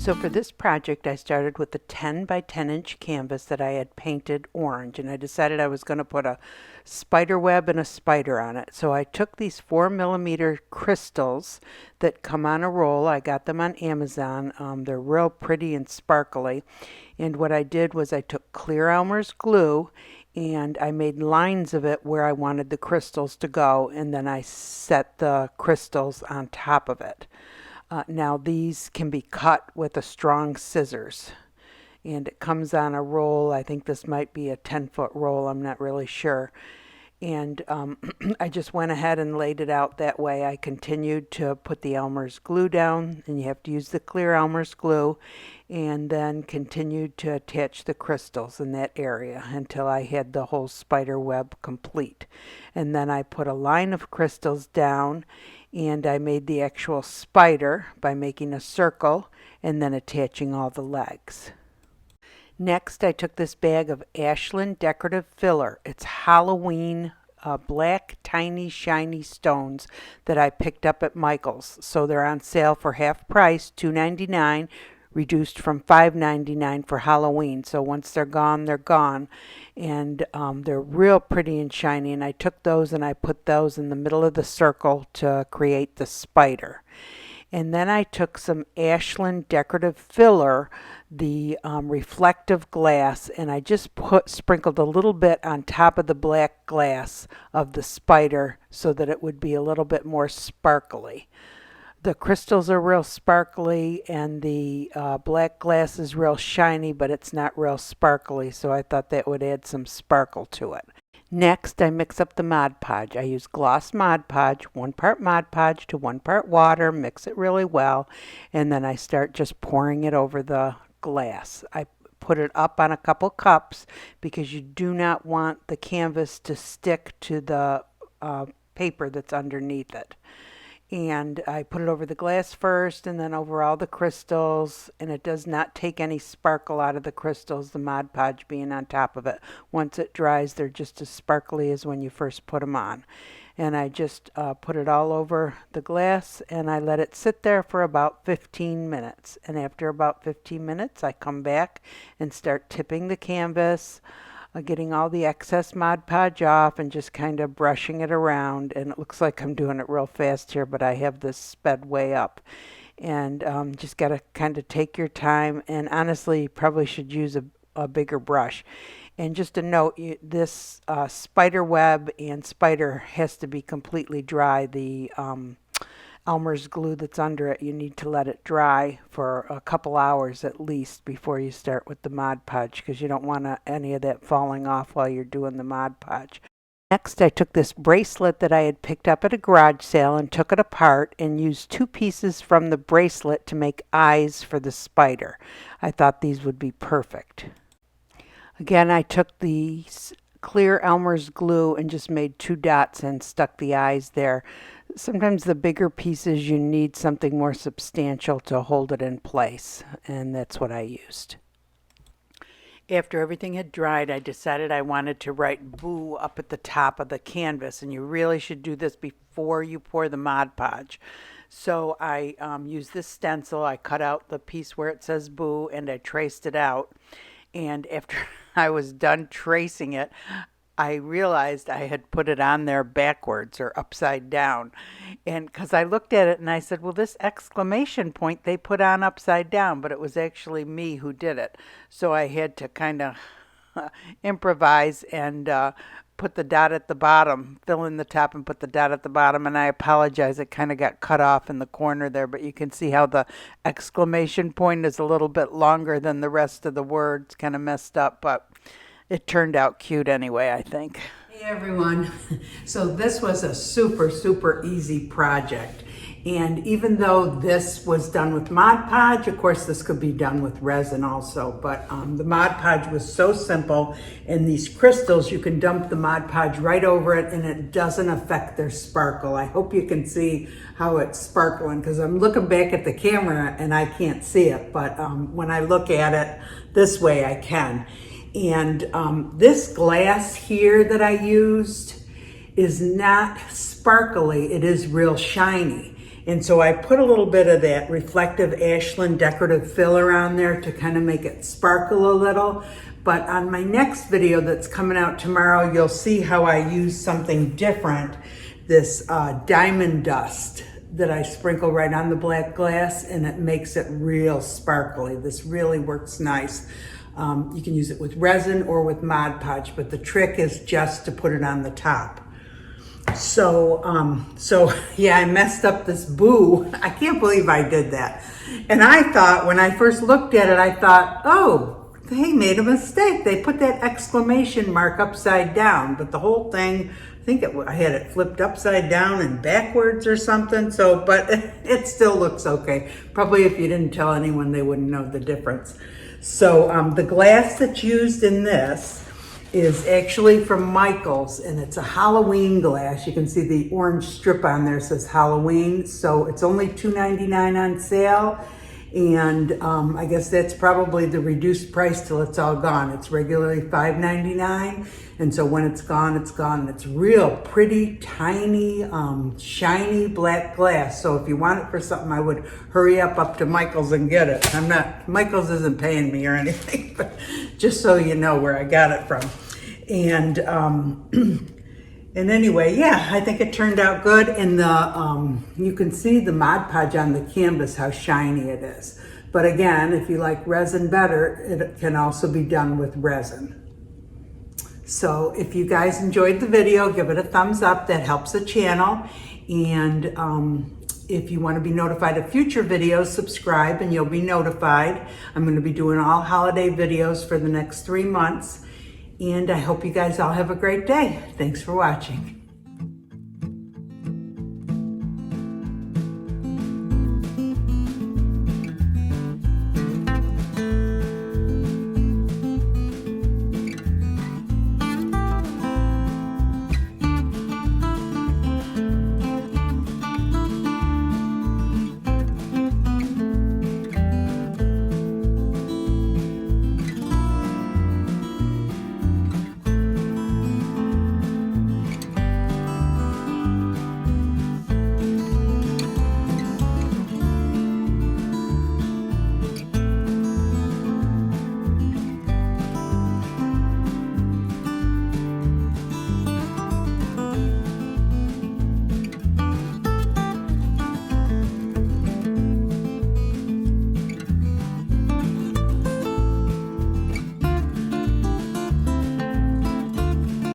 So for this project, I started with a 10 by 10 inch canvas that I had painted orange, and I decided I was going to put a spider web and a spider on it. So I took these 4mm crystals that come on a roll. I got them on Amazon. They're real pretty and sparkly. And what I did was I took clear ELMER'S glue and I made lines of it where I wanted the crystals to go, and then I set the crystals on top of it. Now these can be cut with a strong scissors, and it comes on a roll. I think this might be a 10-foot roll, I'm not really sure. And I just went ahead and laid it out that way. I continued to put the ELMER'S glue down, and you have to use the clear ELMER'S glue, and then continued to attach the crystals in that area until I had the whole spider web complete. And then I put a line of crystals down, and I made the actual spider by making a circle and then attaching all the legs. Next, I took this bag of Ashland decorative filler. It's Halloween black tiny shiny stones that I picked up at Michael's. So they're on sale for half price, $2.99, reduced from $5.99 for Halloween. So once they're gone, they're gone. And they're real pretty and shiny. And I took those and I put those in the middle of the circle to create the spider. And then I took some Ashland decorative filler, the reflective glass, and I just sprinkled a little bit on top of the black glass of the spider so that it would be a little bit more sparkly. The crystals are real sparkly, and the black glass is real shiny, but it's not real sparkly, so I thought that would add some sparkle to it. Next, I mix up the Mod Podge. I use gloss Mod Podge, 1 part Mod Podge to 1 part water, mix it really well, and then I start just pouring it over the glass. I put it up on a couple cups because you do not want the canvas to stick to the paper that's underneath it. And I put it over the glass first and then over all the crystals, and it does not take any sparkle out of the crystals, the Mod Podge being on top of it. Once it dries, they're just as sparkly as when you first put them on. And I just put it all over the glass, and I let it sit there for about 15 minutes. And after about 15 minutes, I come back and start tipping the canvas, getting all the excess Mod Podge off and just kind of brushing it around. And it looks like I'm doing it real fast here, but I have this sped way up. And just got to kind of take your time, and honestly, you probably should use a bigger brush. And just a note, this spider web and spider has to be completely dry. The ELMER'S glue that's under it, you need to let it dry for a couple hours at least before you start with the Mod Podge, because you don't want any of that falling off while you're doing the Mod Podge. Next, I took this bracelet that I had picked up at a garage sale and took it apart and used 2 pieces from the bracelet to make eyes for the spider. I thought these would be perfect. Again, I took the clear ELMER'S glue and just made 2 dots and stuck the eyes there. Sometimes the bigger pieces, you need something more substantial to hold it in place, and that's what I used. After everything had dried, I decided I wanted to write "boo" up at the top of the canvas, and you really should do this before you pour the Mod Podge. So I used this stencil. I cut out the piece where it says "boo" and I traced it out. And after I was done tracing it, I realized I had put it on there backwards or upside down. And because I looked at it and I said, well, this exclamation point they put on upside down, but it was actually me who did it. So I had to kind of improvise and put the dot at the bottom, fill in the top and put the dot at the bottom. And I apologize, it kind of got cut off in the corner there, but you can see how the exclamation point is a little bit longer than the rest of the words, kind of messed up, but it turned out cute anyway, I think. Hey everyone. So this was a super easy project. And even though this was done with Mod Podge, of course this could be done with resin also, but the Mod Podge was so simple, and these crystals, you can dump the Mod Podge right over it and it doesn't affect their sparkle. I hope you can see how it's sparkling, because I'm looking back at the camera and I can't see it, but when I look at it this way I can. And this glass here that I used is not sparkly, it is real shiny. And so I put a little bit of that reflective Ashland decorative filler on there to kind of make it sparkle a little. But on my next video that's coming out tomorrow, you'll see how I use something different, this diamond dust that I sprinkle right on the black glass, and it makes it real sparkly. This really works nice. You can use it with resin or with Mod Podge, but the trick is just to put it on the top. So yeah, I messed up this boo. I can't believe I did that. And I thought, when I first looked at it, I thought, oh, they made a mistake. They put that exclamation mark upside down, but the whole thing, I think I had it flipped upside down and backwards or something. So, but it still looks okay. Probably if you didn't tell anyone, they wouldn't know the difference. So the glass that's used in this is actually from Michael's, and it's a Halloween glass. You can see the orange strip on there says Halloween. So it's only $2.99 on sale. And I guess that's probably the reduced price till it's all gone. It's regularly $5.99, and so when it's gone, it's gone. It's real pretty, tiny, shiny black glass. So if you want it for something, I would hurry up to Michael's and get it. Michael's isn't paying me or anything, but just so you know where I got it from. And anyway, yeah, I think it turned out good. And you can see the Mod Podge on the canvas, how shiny it is. But again, if you like resin better, it can also be done with resin. So if you guys enjoyed the video, give it a thumbs up. That helps the channel. And if you want to be notified of future videos, subscribe and you'll be notified. I'm going to be doing all holiday videos for the next 3 months. And I hope you guys all have a great day. Thanks for watching.